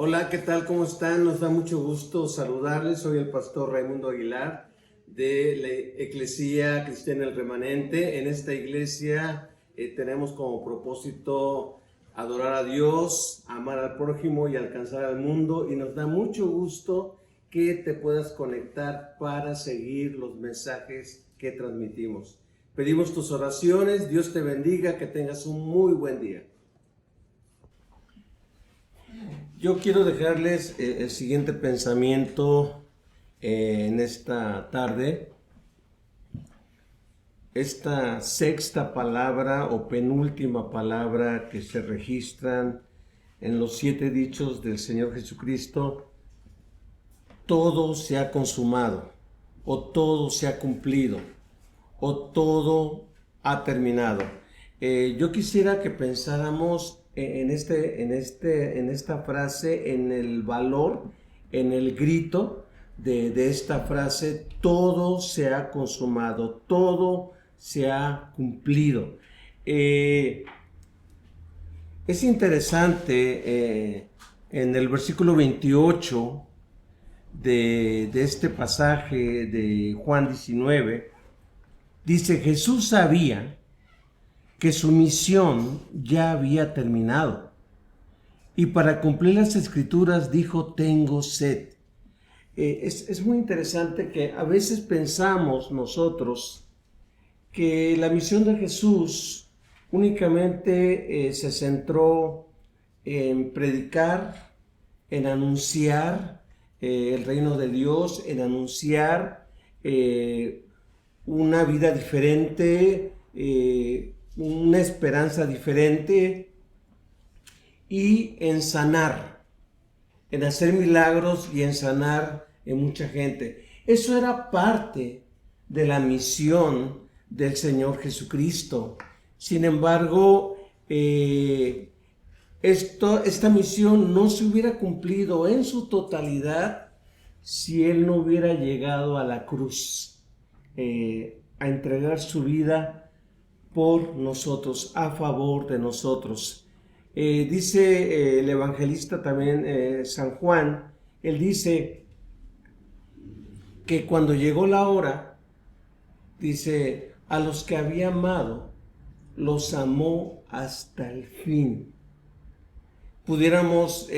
Hola, ¿qué tal? ¿Cómo están? Nos da mucho gusto saludarles. Soy el pastor Raimundo Aguilar de la Eclesía Cristiana El Remanente. En esta iglesia tenemos como propósito adorar a Dios, amar al prójimo y alcanzar al mundo. Y nos da mucho gusto que te puedas conectar para seguir los mensajes que transmitimos. Pedimos tus oraciones. Dios te bendiga, que tengas un muy buen día. Yo quiero dejarles el siguiente pensamiento en esta tarde. Esta sexta palabra o penúltima palabra que se registran en los 7 dichos del Señor Jesucristo: todo se ha consumado, o todo se ha cumplido, o todo ha terminado. Yo quisiera que pensáramos en esta frase, en el valor, en el grito de esta frase: todo se ha consumado, todo se ha cumplido. Es interesante, en el versículo 28 de este pasaje de Juan 19, dice: Jesús sabía que su misión ya había terminado, y para cumplir las escrituras dijo: tengo sed. Es muy interesante que a veces pensamos nosotros que la misión de Jesús únicamente se centró en predicar, en anunciar el reino de Dios, en anunciar una vida diferente, una esperanza diferente, y en sanar, en hacer milagros y en sanar en mucha gente. Eso era parte de la misión del Señor Jesucristo. Sin embargo, esta misión no se hubiera cumplido en su totalidad si Él no hubiera llegado a la cruz a entregar su vida por nosotros, a favor de nosotros. Dice el evangelista también, San Juan, él dice que cuando llegó la hora, dice: a los que había amado, los amó hasta el fin. Pudiéramos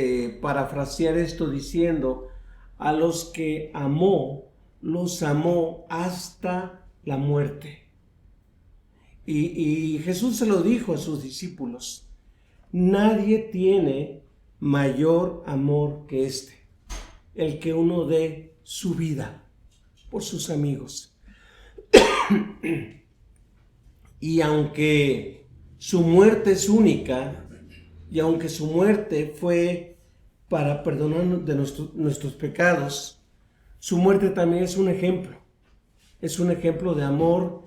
parafrasear esto diciendo: a los que amó, los amó hasta la muerte. Y Jesús se lo dijo a sus discípulos: nadie tiene mayor amor que este, el que uno dé su vida por sus amigos. Y aunque su muerte es única, y aunque su muerte fue para perdonarnos de nuestros pecados, su muerte también es un ejemplo de amor,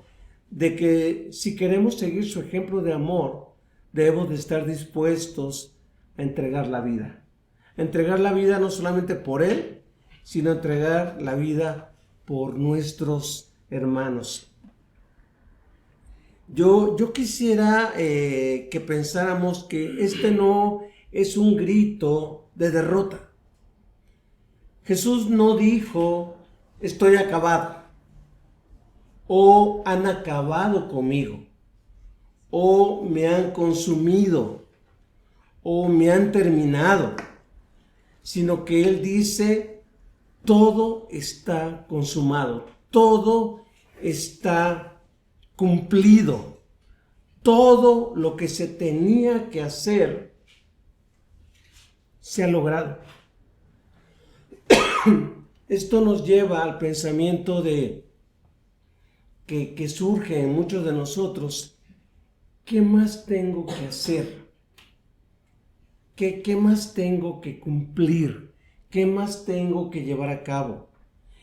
de que si queremos seguir su ejemplo de amor, debemos de estar dispuestos a entregar la vida. Entregar la vida no solamente por Él, sino entregar la vida por nuestros hermanos. Yo quisiera que pensáramos que este no es un grito de derrota. Jesús no dijo: estoy acabado, o han acabado conmigo, o me han consumido, o me han terminado, sino que Él dice: todo está consumado, todo está cumplido, todo lo que se tenía que hacer se ha logrado. Esto nos lleva al pensamiento que surge en muchos de nosotros: ¿qué más tengo que hacer? ¿Qué más tengo que cumplir? ¿Qué más tengo que llevar a cabo?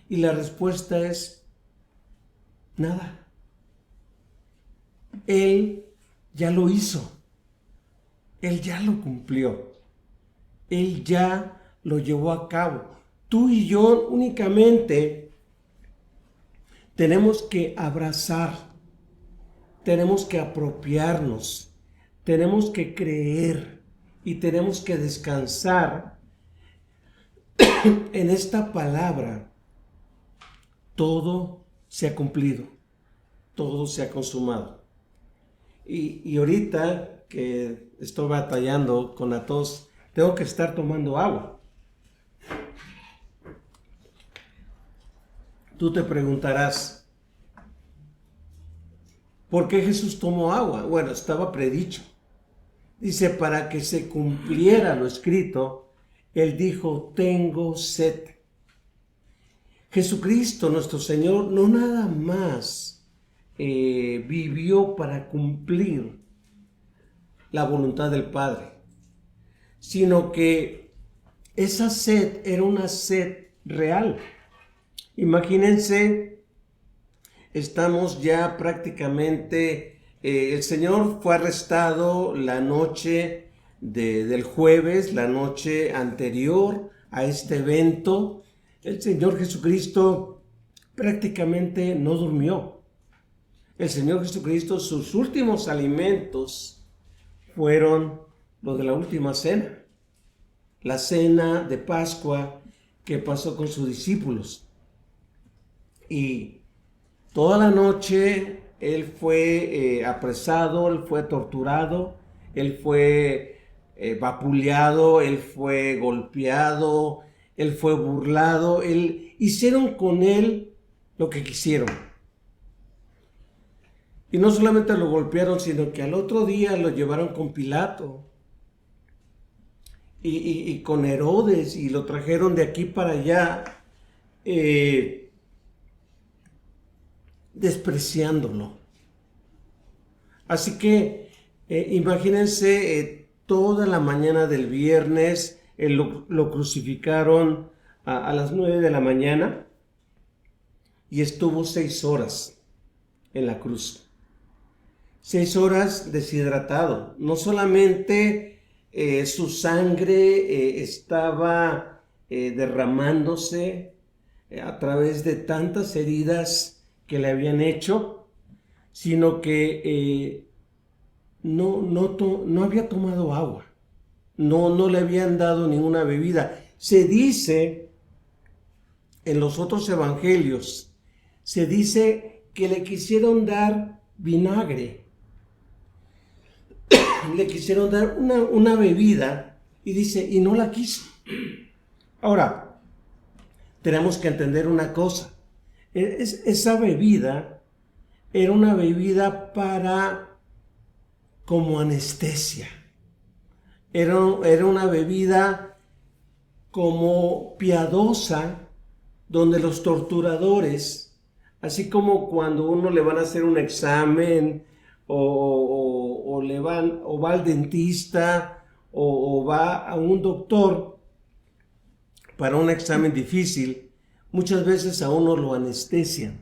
Y la respuesta es: nada. Él ya lo hizo. Él ya lo cumplió. Él ya lo llevó a cabo. Tú y yo únicamente tenemos que abrazar, tenemos que apropiarnos, tenemos que creer y tenemos que descansar en esta palabra todo se ha cumplido, todo se ha consumado. Y ahorita que estoy batallando con la tos, tengo que estar tomando agua. Tú te preguntarás, ¿por qué Jesús tomó agua? Bueno, estaba predicho. Dice, para que se cumpliera lo escrito, Él dijo, tengo sed. Jesucristo, nuestro Señor, no nada más vivió para cumplir la voluntad del Padre, sino que esa sed era una sed real. Imagínense, estamos ya prácticamente, el Señor fue arrestado la noche del jueves, la noche anterior a este evento. El Señor Jesucristo prácticamente no durmió. El Señor Jesucristo, sus últimos alimentos fueron los de la última cena, la cena de Pascua que pasó con sus discípulos. Y toda la noche Él fue apresado, Él fue torturado, Él fue vapuleado, Él fue golpeado, Él fue burlado, hicieron con Él lo que quisieron. Y no solamente lo golpearon, sino que al otro día lo llevaron con Pilato y con Herodes y lo trajeron de aquí para allá, despreciándolo. Así que imagínense, toda la mañana del viernes lo crucificaron a las 9 de la mañana y estuvo 6 horas en la cruz. 6 horas deshidratado. No solamente su sangre estaba derramándose a través de tantas heridas que le habían hecho, sino que no había tomado agua, no le habían dado ninguna bebida. Se dice en los otros evangelios, se dice que le quisieron dar vinagre, le quisieron dar una bebida y dice, y no la quiso. Ahora, tenemos que entender una cosa. Esa bebida era una bebida como anestesia. Era una bebida como piadosa, donde los torturadores, así como cuando uno le van a hacer un examen, o va al dentista, o va a un doctor para un examen difícil, muchas veces a uno lo anestesian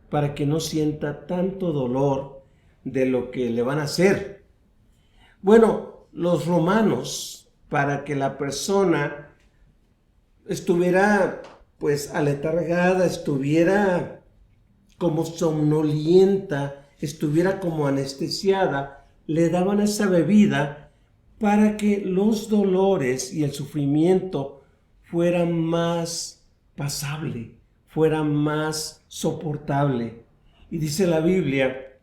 para que no sienta tanto dolor de lo que le van a hacer. Bueno, los romanos, para que la persona estuviera pues aletargada, estuviera como somnolienta, estuviera como anestesiada, le daban esa bebida para que los dolores y el sufrimiento fueran más pasable, fuera más soportable. Y dice la Biblia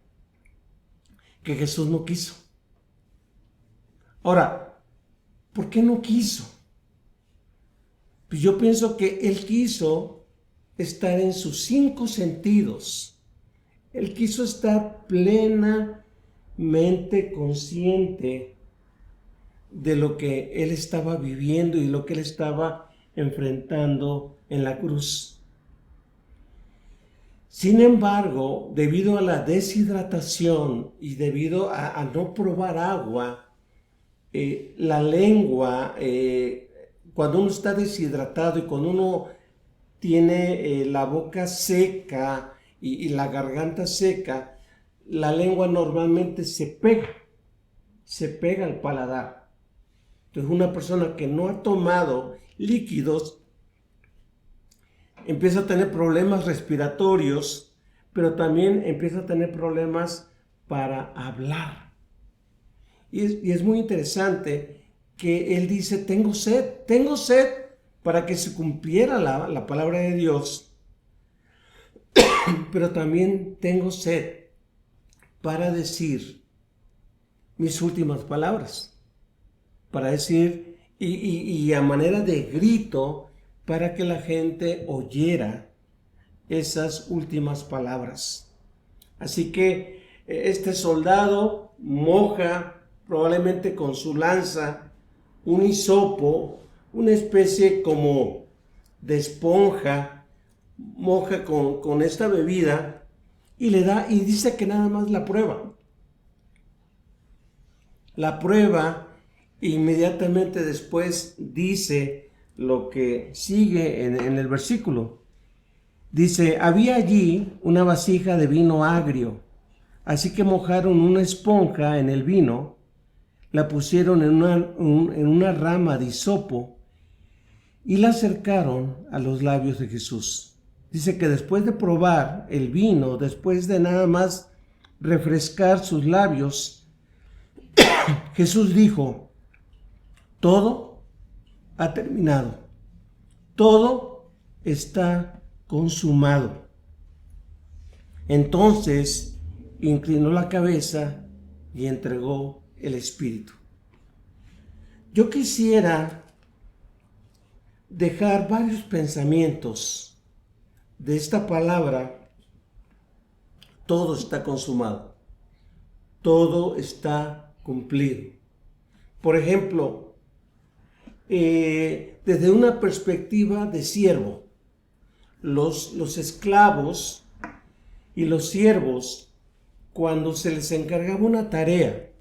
que Jesús no quiso. Ahora, ¿por qué no quiso? Pues yo pienso que Él quiso estar en sus 5 sentidos. Él quiso estar plenamente consciente de lo que Él estaba viviendo y lo que Él estaba enfrentando en la cruz. Sin embargo, debido a la deshidratación y debido a no probar agua, la lengua, cuando uno está deshidratado y cuando uno tiene la boca seca y la garganta seca, la lengua normalmente se pega al paladar. Entonces una persona que no ha tomado líquidos empieza a tener problemas respiratorios, pero también empieza a tener problemas para hablar. Y es muy interesante que él dice, tengo sed, para que se cumpliera la palabra de Dios, pero también tengo sed para decir mis últimas palabras, para decir y a manera de grito para que la gente oyera esas últimas palabras. Así que este soldado moja probablemente con su lanza un hisopo, una especie como de esponja, moja con esta bebida y le da y dice que nada más la prueba. La prueba inmediatamente después dice lo que sigue en el versículo. Dice, había allí una vasija de vino agrio, así que mojaron una esponja en el vino, la pusieron en una rama de hisopo y la acercaron a los labios de Jesús. Dice que después de probar el vino, después de nada más refrescar sus labios, Jesús dijo, todo ha terminado, todo está consumado. Entonces inclinó la cabeza y entregó el espíritu. Yo quisiera dejar varios pensamientos de esta palabra. Todo está consumado, todo está cumplido. Por ejemplo, desde una perspectiva de siervo, los esclavos y los siervos, cuando se les encargaba una tarea,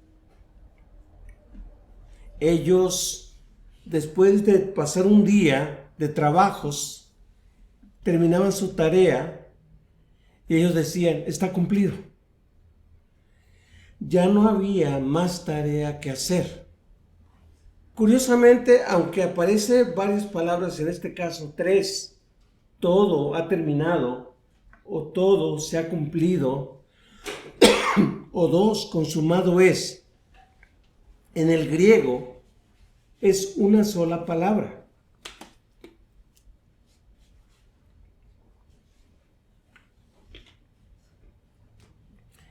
ellos, después de pasar un día de trabajos, terminaban su tarea y ellos decían, está cumplido. Ya no había más tarea que hacer. Curiosamente, aunque aparecen varias palabras, en este caso 3, todo ha terminado, o todo se ha cumplido, o 2, consumado es. En el griego es una sola palabra.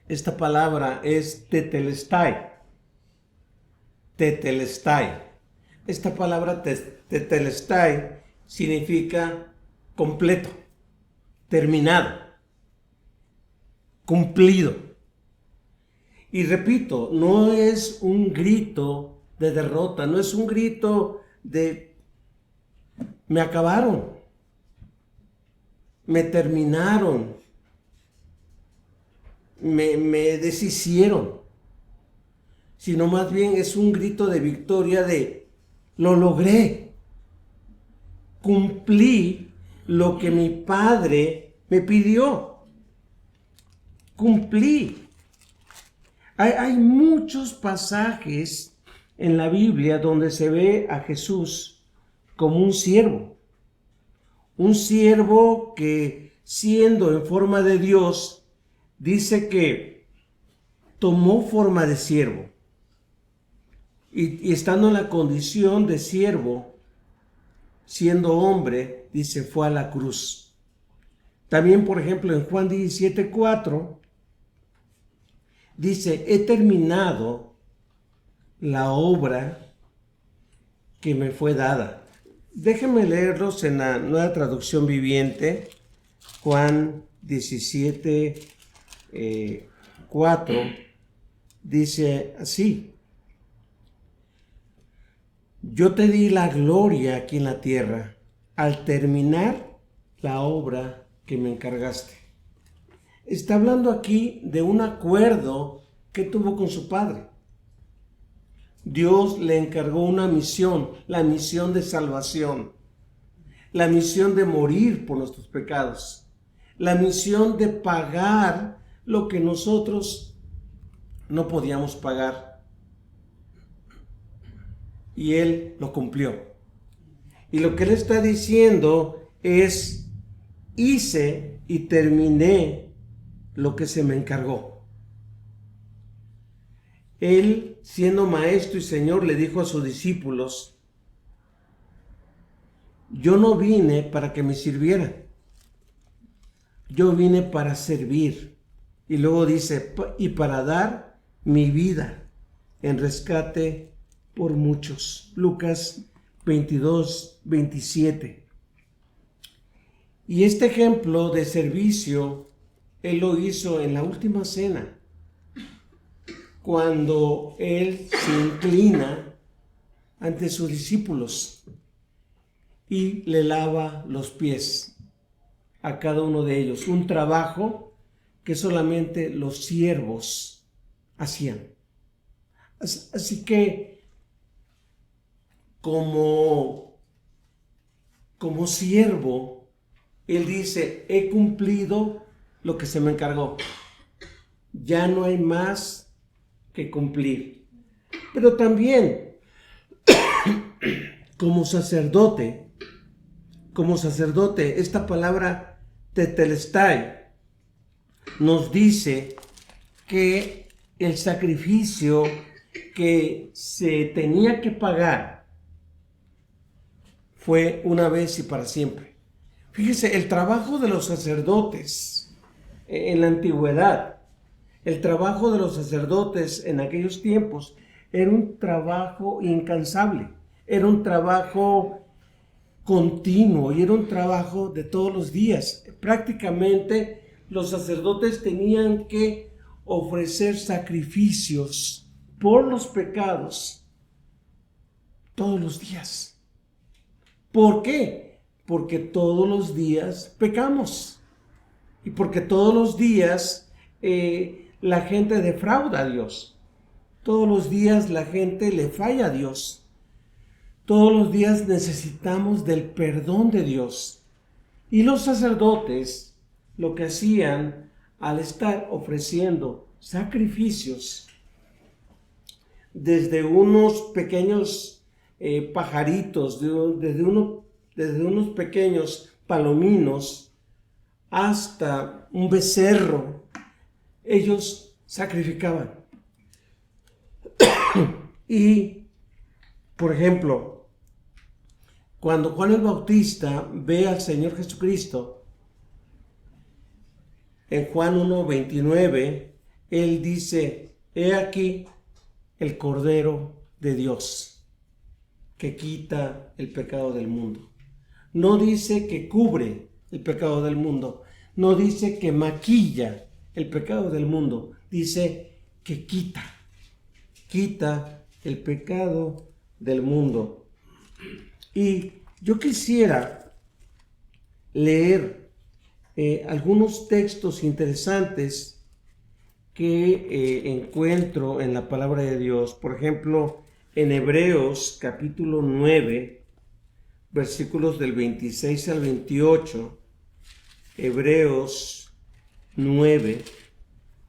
Esta palabra es tetelestai. Tetelestai. Esta palabra tetelestai significa completo, terminado, cumplido. Y repito, no es un grito de derrota, no es un grito de me acabaron, me terminaron, me deshicieron, sino más bien es un grito de victoria de lo logré, cumplí lo que mi Padre me pidió, cumplí. Hay muchos pasajes en la Biblia donde se ve a Jesús como un siervo que siendo en forma de Dios, dice que tomó forma de siervo y estando en la condición de siervo, siendo hombre, dice, fue a la cruz. También, por ejemplo, en Juan 17:4, dice, he terminado la obra que me fue dada. Déjenme leerlos en la Nueva Traducción Viviente. Juan 17:4 dice así: yo te di la gloria aquí en la tierra al terminar la obra que me encargaste. Está hablando aquí de un acuerdo que tuvo con su Padre. Dios le encargó una misión, la misión de salvación, la misión de morir por nuestros pecados, la misión de pagar lo que nosotros no podíamos pagar. Y Él lo cumplió. Y lo que Él está diciendo es, hice y terminé lo que se me encargó. Él, siendo maestro y Señor, le dijo a sus discípulos, yo no vine para que me sirvieran, yo vine para servir. Y luego dice, y para dar mi vida en rescate por muchos. Lucas 22, 27. Y este ejemplo de servicio, Él lo hizo en la última cena, cuando Él se inclina ante sus discípulos y le lava los pies a cada uno de ellos. Un trabajo que solamente los siervos hacían. Así que, como siervo, Él dice, he cumplido lo que se me encargó. Ya no hay más que cumplir. Pero también, como sacerdote, esta palabra tetelestai nos dice que el sacrificio que se tenía que pagar fue una vez y para siempre. Fíjese, el trabajo de los sacerdotes en la antigüedad, el trabajo de los sacerdotes en aquellos tiempos era un trabajo incansable, era un trabajo continuo y era un trabajo de todos los días. Prácticamente los sacerdotes tenían que ofrecer sacrificios por los pecados todos los días. ¿Por qué? Porque todos los días pecamos y porque todos los días la gente defrauda a Dios. Todos los días la gente le falla a Dios. Todos los días necesitamos del perdón de Dios. Y los sacerdotes lo que hacían al estar ofreciendo sacrificios, desde unos pequeños pajaritos, desde unos pequeños palominos hasta un becerro, ellos sacrificaban. Y, por ejemplo, cuando Juan el Bautista ve al Señor Jesucristo, en Juan 1:29, él dice, he aquí el Cordero de Dios que quita el pecado del mundo. No dice que cubre el pecado del mundo, no dice que maquilla el pecado del mundo, dice que quita el pecado del mundo. Y yo quisiera leer algunos textos interesantes que encuentro en la palabra de Dios. Por ejemplo, en Hebreos capítulo 9, versículos del 26 al 28, Hebreos 9,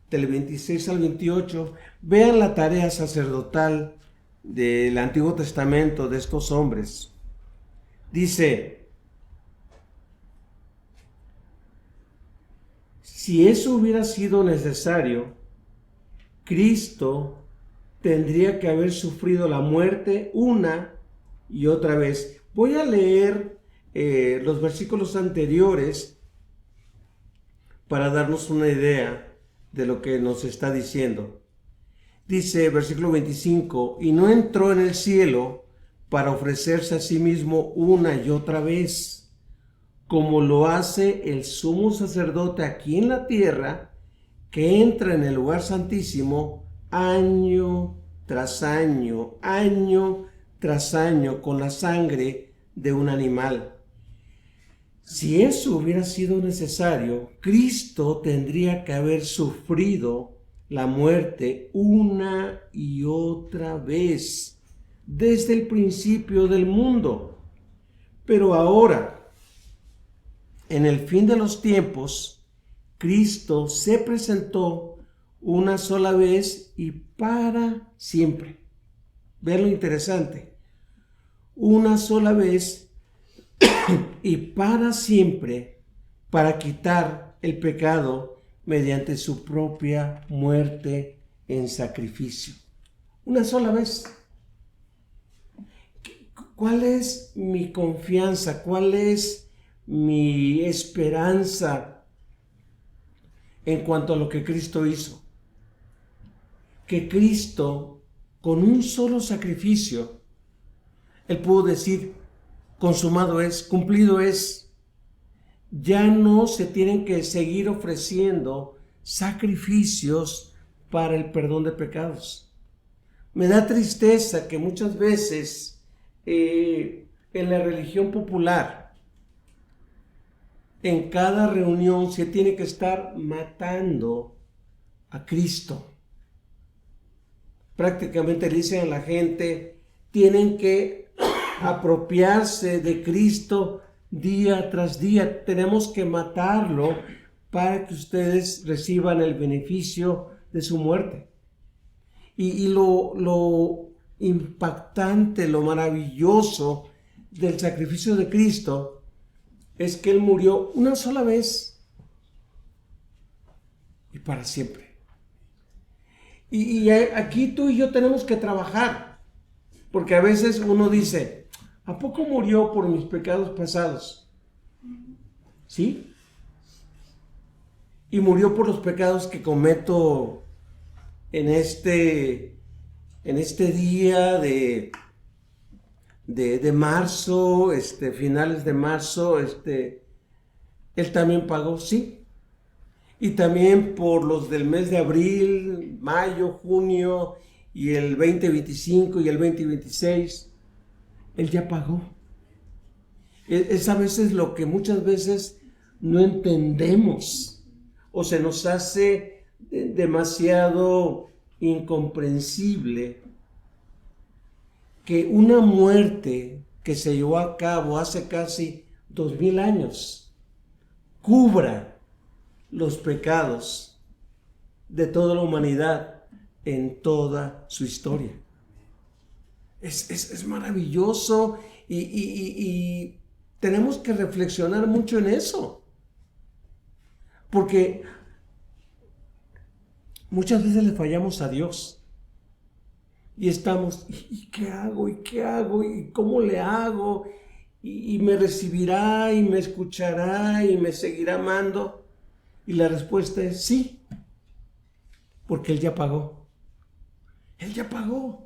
del 26 al 28, vean la tarea sacerdotal del Antiguo Testamento de estos hombres. Dice, si eso hubiera sido necesario, Cristo tendría que haber sufrido la muerte una y otra vez. Voy a leer los versículos anteriores para darnos una idea de lo que nos está diciendo. Dice, versículo 25, y no entró en el cielo para ofrecerse a sí mismo una y otra vez, como lo hace el sumo sacerdote aquí en la tierra, que entra en el lugar santísimo año tras año, con la sangre de un animal. Si eso hubiera sido necesario, Cristo tendría que haber sufrido la muerte una y otra vez desde el principio del mundo. Pero ahora, en el fin de los tiempos, Cristo se presentó una sola vez y para siempre. Vean lo interesante. Una sola vez y para siempre, para quitar el pecado mediante su propia muerte en sacrificio. Una sola vez. ¿Cuál es mi confianza? ¿Cuál es mi esperanza en cuanto a lo que Cristo hizo? Que Cristo, con un solo sacrificio, Él pudo decir, consumado es, cumplido es. Ya no se tienen que seguir ofreciendo sacrificios para el perdón de pecados. Me da tristeza que muchas veces en la religión popular, en cada reunión se tiene que estar matando a Cristo. Prácticamente le dicen a la gente, tienen que apropiarse de Cristo día tras día. Tenemos que matarlo para que ustedes reciban el beneficio de su muerte. Y lo impactante, lo maravilloso del sacrificio de Cristo es que Él murió una sola vez y para siempre. Y aquí tú y yo tenemos que trabajar, porque a veces uno dice, ¿a poco murió por mis pecados pasados? ¿Sí? Y murió por los pecados que cometo en este día de marzo, finales de marzo, Él también pagó, sí. Y también por los del mes de abril, mayo, junio, y el 2025 y el 2026, Él ya pagó. Es a veces lo que muchas veces no entendemos, o se nos hace demasiado incomprensible que una muerte que se llevó a cabo hace casi 2000 años cubra los pecados de toda la humanidad en toda su historia. Es maravilloso y tenemos que reflexionar mucho en eso, porque muchas veces le fallamos a Dios y estamos, ¿y qué hago? ¿Y qué hago? ¿Y cómo le hago? ¿Y me recibirá? ¿Y me escuchará? ¿Y me seguirá amando? Y la respuesta es sí, porque Él ya pagó. Él ya pagó.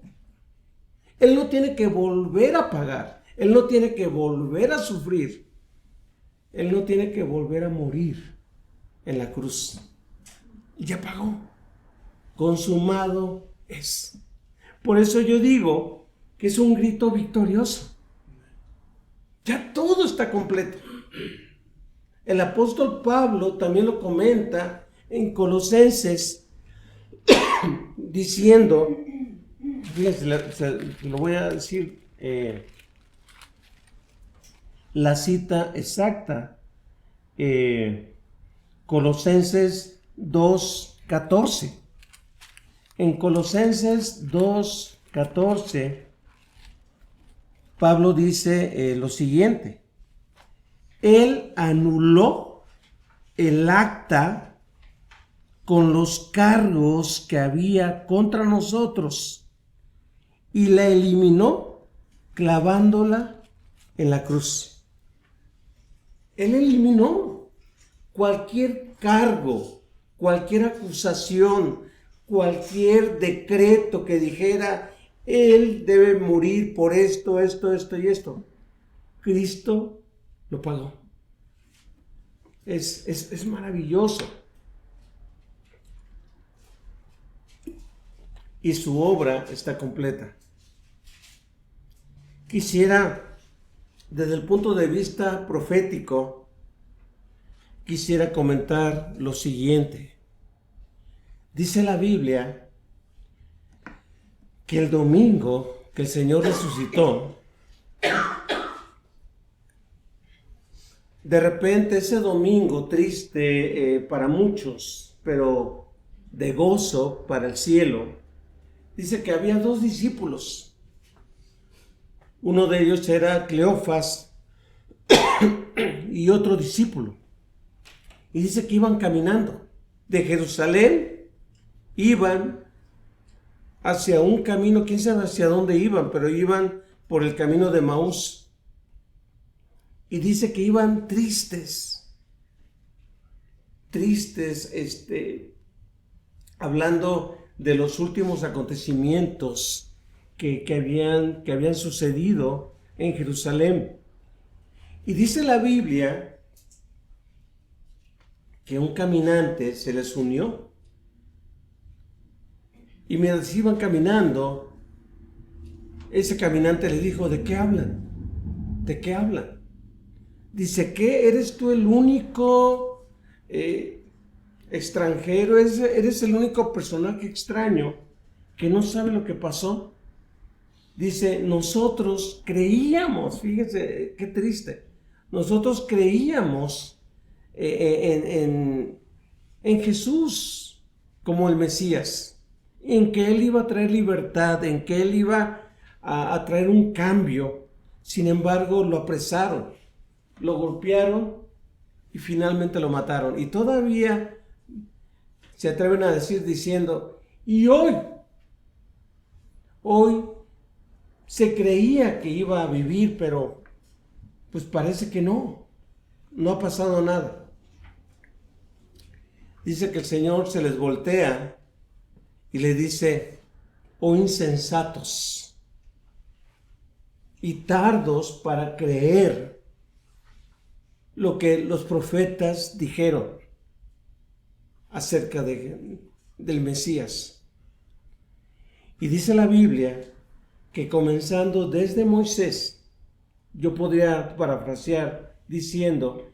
Él no tiene que volver a pagar. Él no tiene que volver a sufrir. Él no tiene que volver a morir en la cruz. Ya pagó. Consumado es. Por eso yo digo que es un grito victorioso. Ya todo está completo. El apóstol Pablo también lo comenta en Colosenses diciendo, fíjense, lo voy a decir, la cita exacta, Colosenses 2:14. En Colosenses 2:14, Pablo dice lo siguiente: Él anuló el acta con los cargos que había contra nosotros y la eliminó clavándola en la cruz. Él eliminó cualquier cargo, cualquier acusación, cualquier decreto que dijera Él debe morir por esto, esto, esto y esto. Cristo lo pagó. Es maravilloso. Y su obra está completa. Quisiera, desde el punto de vista profético, quisiera comentar lo siguiente. Dice la Biblia que el domingo que el Señor resucitó, de repente ese domingo triste para muchos, pero de gozo para el cielo, dice que había 2 discípulos. Uno de ellos era Cleofas y otro discípulo. Y dice que iban caminando de Jerusalén, iban hacia un camino, quién sabe hacia dónde iban, pero iban por el camino de Emaús y dice que iban tristes, hablando de los últimos acontecimientos que habían sucedido en Jerusalén. Y dice la Biblia que un caminante se les unió. Y mientras iban caminando, ese caminante le dijo: ¿de qué hablan? ¿De qué hablan? Dice: ¿qué? ¿Eres tú el único extranjero? ¿Eres el único personaje extraño que no sabe lo que pasó? Dice: nosotros creíamos, fíjense qué triste, nosotros creíamos en Jesús como el Mesías, en que Él iba a traer libertad, en que Él iba a traer un cambio. Sin embargo, lo apresaron, lo golpearon y finalmente lo mataron. Y todavía se atreven a decir diciendo: y hoy se creía que iba a vivir, pero pues parece que no ha pasado nada. Dice que el Señor se les voltea y le dice: oh insensatos y tardos para creer lo que los profetas dijeron acerca del Mesías. Y dice la Biblia que comenzando desde Moisés, yo podría parafrasear diciendo,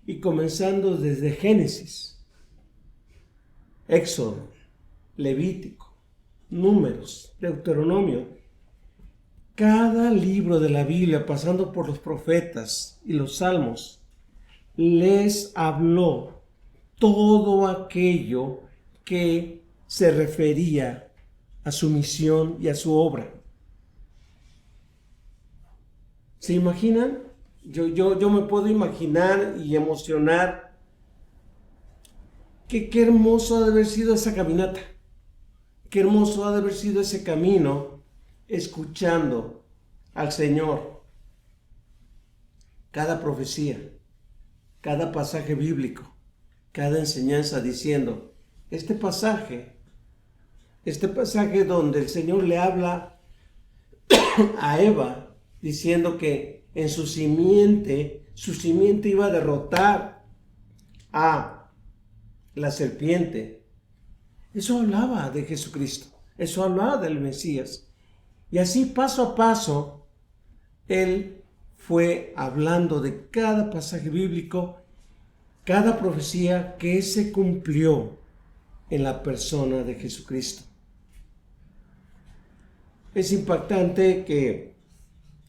y comenzando desde Génesis, Éxodo, Levítico, Números, Deuteronomio, cada libro de la Biblia, pasando por los profetas y los salmos, les habló todo aquello que se refería a su misión y a su obra. ¿Se imaginan? Yo me puedo imaginar y emocionar qué hermoso ha de haber sido esa caminata, qué hermoso ha de haber sido ese camino, escuchando al Señor cada profecía, cada pasaje bíblico, cada enseñanza, diciendo: este pasaje donde el Señor le habla a Eva, diciendo que en su simiente iba a derrotar a la serpiente. Eso hablaba de Jesucristo, eso hablaba del Mesías. Y así paso a paso, Él fue hablando de cada pasaje bíblico, cada profecía que se cumplió en la persona de Jesucristo. Es impactante que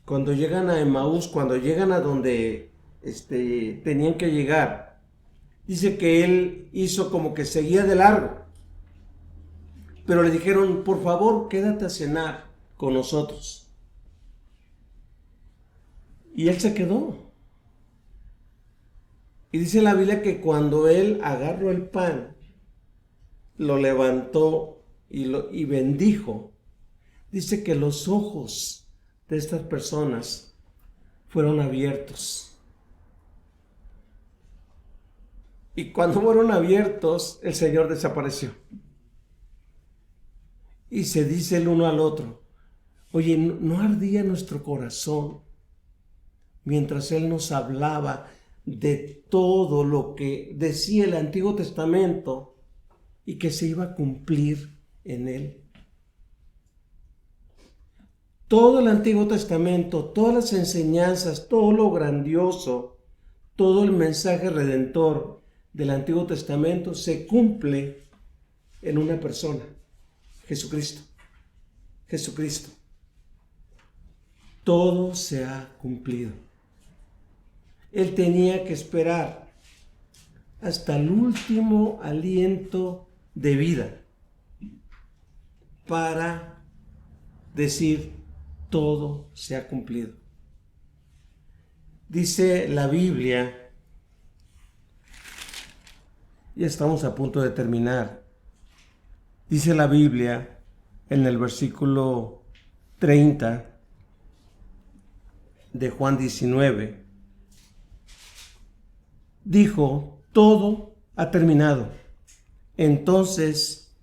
cuando llegan a Emaús, cuando llegan a donde tenían que llegar, dice que Él hizo como que seguía de largo, pero le dijeron: por favor, quédate a cenar con nosotros. Y Él se quedó. Y dice la Biblia que cuando Él agarró el pan, lo levantó y bendijo, dice que los ojos de estas personas fueron abiertos. Y cuando fueron abiertos, el Señor desapareció. Y se dice el uno al otro: oye, ¿no ardía nuestro corazón mientras Él nos hablaba de todo lo que decía el Antiguo Testamento y que se iba a cumplir en Él? Todo el Antiguo Testamento, todas las enseñanzas, todo lo grandioso, todo el mensaje redentor del Antiguo Testamento se cumple en una persona: Jesucristo. Jesucristo. Todo se ha cumplido. Él tenía que esperar hasta el último aliento de vida para decir: todo se ha cumplido. Dice la Biblia, ya estamos a punto de terminar, dice la Biblia en el versículo 30, de Juan 19, dijo: todo ha terminado. Entonces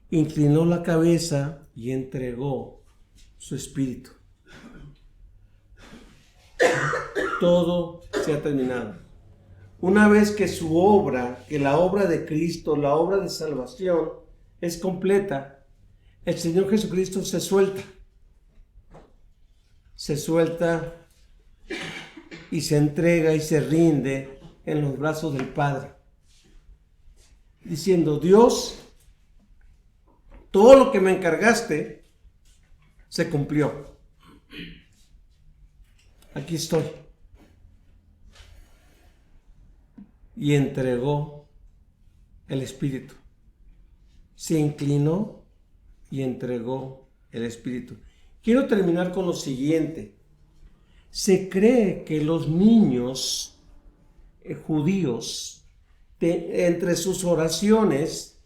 inclinó la cabeza y entregó su espíritu. Todo se ha terminado. Una vez que su obra, que la obra de Cristo, la obra de salvación es completa, el Señor Jesucristo se suelta y se entrega y se rinde en los brazos del Padre, diciendo: Dios, todo lo que me encargaste se cumplió. Aquí estoy. Y entregó el Espíritu. Se inclinó y entregó el Espíritu. Quiero terminar con lo siguiente. Se cree que los niños judíos, entre sus oraciones,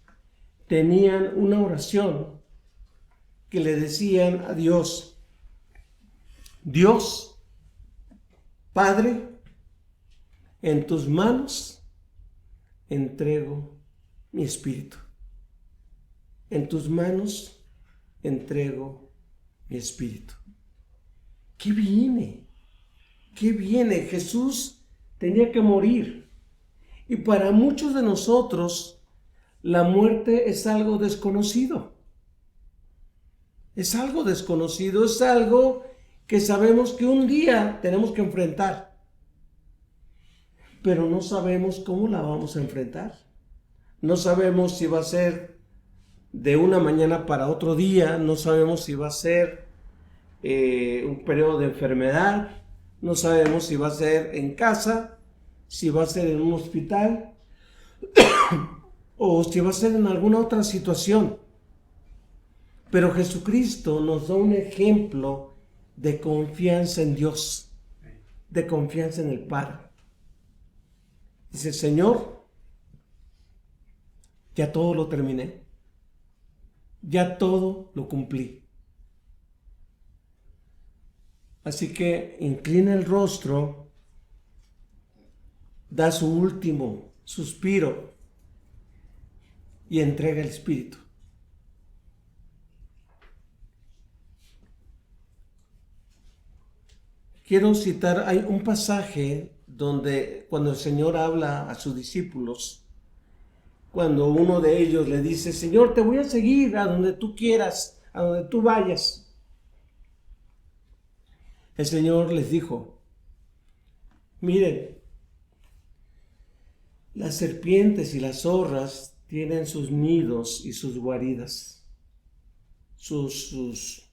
tenían una oración que le decían a Dios: Dios, Padre, en tus manos entrego mi espíritu. En tus manos entrego mi espíritu. ¿Qué viene? ¿Qué viene? Jesús tenía que morir. Y para muchos de nosotros, la muerte es algo desconocido. Es algo desconocido, es algo que sabemos que un día tenemos que enfrentar. Pero no sabemos cómo la vamos a enfrentar. No sabemos si va a ser de una mañana para otro día, no sabemos si va a ser un periodo de enfermedad, no sabemos si va a ser en casa, si va a ser en un hospital o si va a ser en alguna otra situación. Pero Jesucristo nos da un ejemplo de confianza en Dios, de confianza en el Padre. Dice: Señor, ya todo lo terminé, ya todo lo cumplí. Así que inclina el rostro, da su último suspiro y entrega el espíritu. Quiero citar, hay un pasaje donde cuando el Señor habla a sus discípulos, cuando uno de ellos le dice: Señor, te voy a seguir a donde tú quieras, a donde tú vayas. El Señor les dijo: miren, las serpientes y las zorras tienen sus nidos y sus guaridas, sus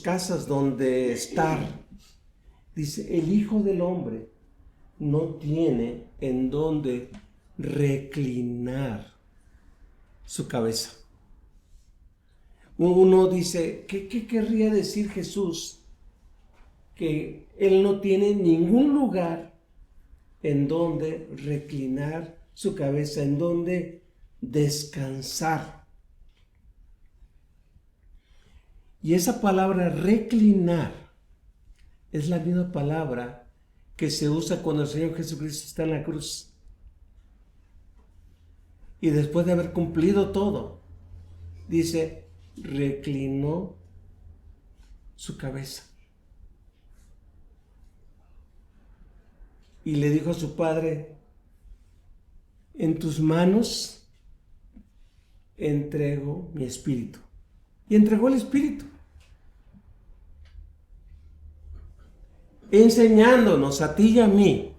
casas donde estar. Dice: el Hijo del Hombre no tiene en dónde reclinar su cabeza. Uno dice: ¿qué querría decir Jesús? Que Él no tiene ningún lugar en donde reclinar su cabeza, en donde descansar. Y esa palabra reclinar es la misma palabra que se usa cuando el Señor Jesucristo está en la cruz. Y después de haber cumplido todo, dice: reclinó su cabeza. Y le dijo a su Padre: en tus manos entrego mi espíritu. Y entregó el espíritu, enseñándonos a ti y a mí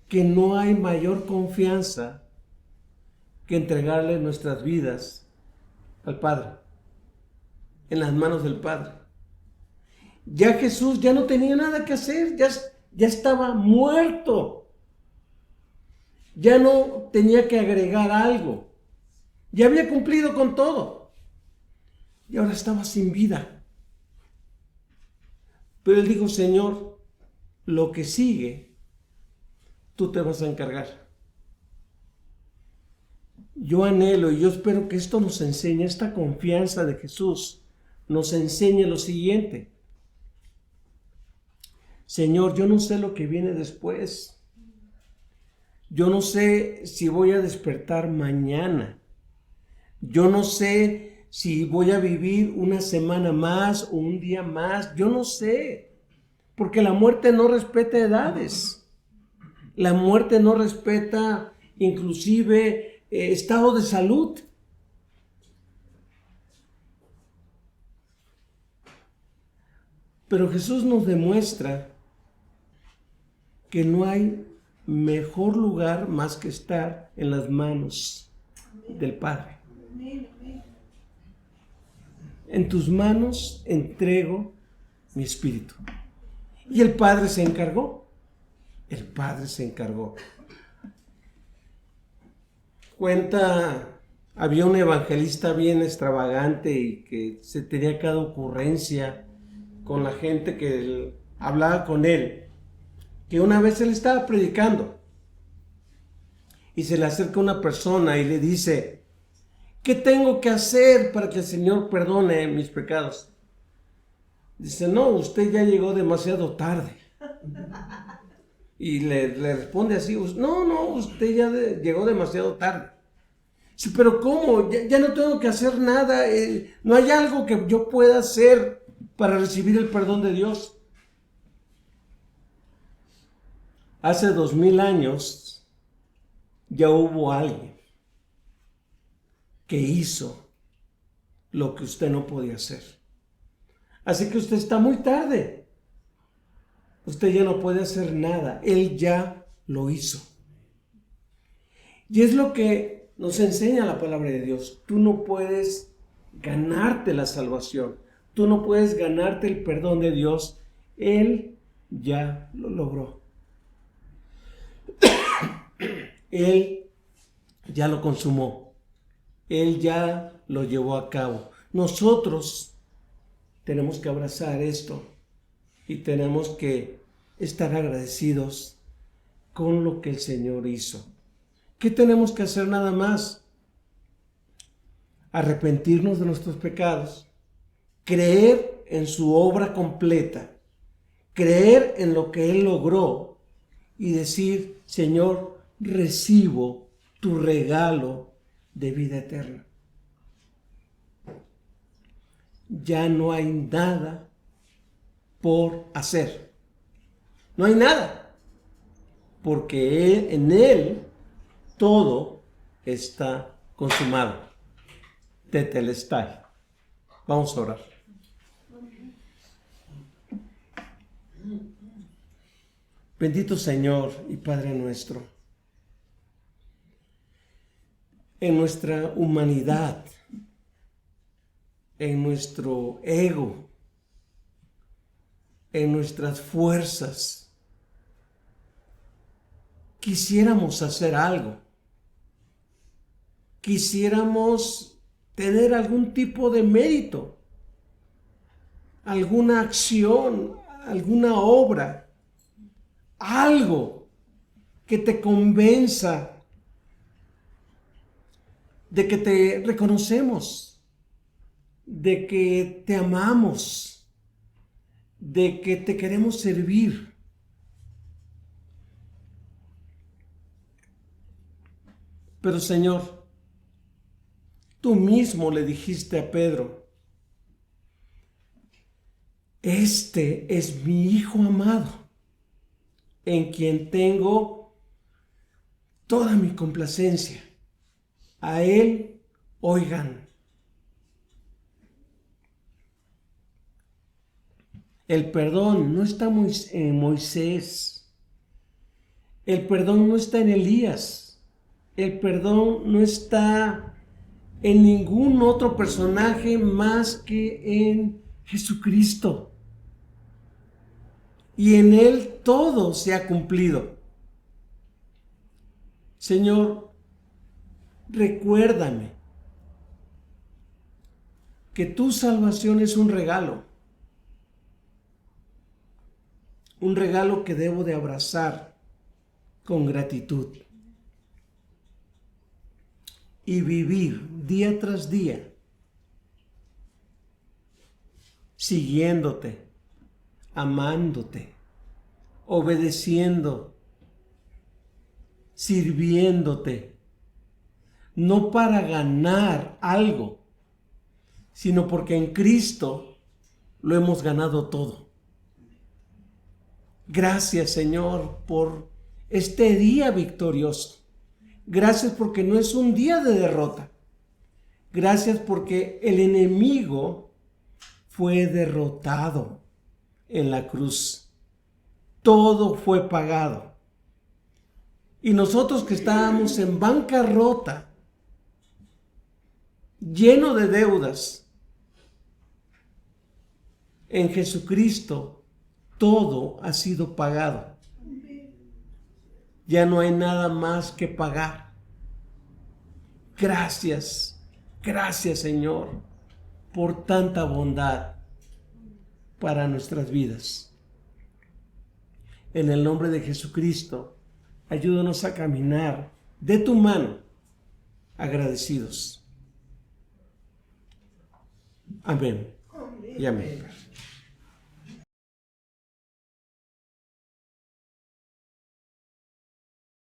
que no hay mayor confianza que entregarle nuestras vidas al Padre, en las manos del Padre. Ya Jesús ya no tenía nada que hacer, ya estaba muerto, ya no tenía que agregar algo, ya había cumplido con todo y ahora estaba sin vida. Pero él dijo: Señor, lo que sigue, tú te vas a encargar. Yo anhelo y yo espero que esto nos enseñe esta confianza de Jesús nos enseña lo siguiente: Señor, yo no sé lo que viene después. Yo no sé si voy a despertar mañana. Yo no sé si voy a vivir una semana más o un día más. Yo no sé, porque la muerte no respeta edades. La muerte no respeta inclusive estado de salud. Pero Jesús nos demuestra que no hay mejor lugar más que estar en las manos del Padre. En tus manos entrego mi espíritu. Y el Padre se encargó. El Padre se encargó. Había un evangelista bien extravagante y que se tenía cada ocurrencia con la gente que hablaba con él, que una vez él estaba predicando y se le acerca una persona y le dice: ¿qué tengo que hacer para que el Señor perdone mis pecados? Dice: no, usted ya llegó demasiado tarde. Y le responde así: no, usted ya llegó demasiado tarde. Dice: pero ¿cómo? Ya no tengo que hacer nada. No hay algo que yo pueda hacer para recibir el perdón de Dios. Hace 2000 años ya hubo alguien que hizo lo que usted no podía hacer. Así que usted está muy tarde. Usted ya no puede hacer nada. Él ya lo hizo. Y es lo que nos enseña la palabra de Dios. Tú no puedes ganarte la salvación. Tú no puedes ganarte el perdón de Dios. Él ya lo logró. Él ya lo consumó. Él ya lo llevó a cabo. Nosotros tenemos que abrazar esto y tenemos que estar agradecidos con lo que el Señor hizo. ¿Qué tenemos que hacer nada más? Arrepentirnos de nuestros pecados, creer en su obra completa, creer en lo que Él logró y decir: Señor, recibo tu regalo de vida eterna. Ya no hay nada por hacer. No hay nada, porque en Él todo está consumado. Tetelestai. Vamos a orar. Bendito Señor y Padre nuestro, en nuestra humanidad, en nuestro ego, en nuestras fuerzas, quisiéramos hacer algo. Quisiéramos tener algún tipo de mérito, alguna acción, alguna obra, algo que te convenza de que te reconocemos, de que te amamos, de que te queremos servir. Pero Señor, tú mismo le dijiste a Pedro: este es mi Hijo amado, en quien tengo toda mi complacencia. A Él oigan. El perdón no está en Moisés. El perdón no está en Elías. El perdón no está en ningún otro personaje más que en Jesucristo. Y en Él todo se ha cumplido. Señor, recuérdame que tu salvación es un regalo que debo de abrazar con gratitud y vivir día tras día siguiéndote, amándote, obedeciendo, sirviéndote, no para ganar algo, sino porque en Cristo lo hemos ganado todo. Gracias, Señor, por este día victorioso. Gracias porque no es un día de derrota. Gracias porque el enemigo fue derrotado en la cruz. Todo fue pagado. Y nosotros que estábamos en bancarrota, lleno de deudas, en Jesucristo todo ha sido pagado. Ya no hay nada más que pagar. Gracias, gracias, Señor, por tanta bondad para nuestras vidas. En el nombre de Jesucristo, ayúdanos a caminar de tu mano, agradecidos. Amén y amén.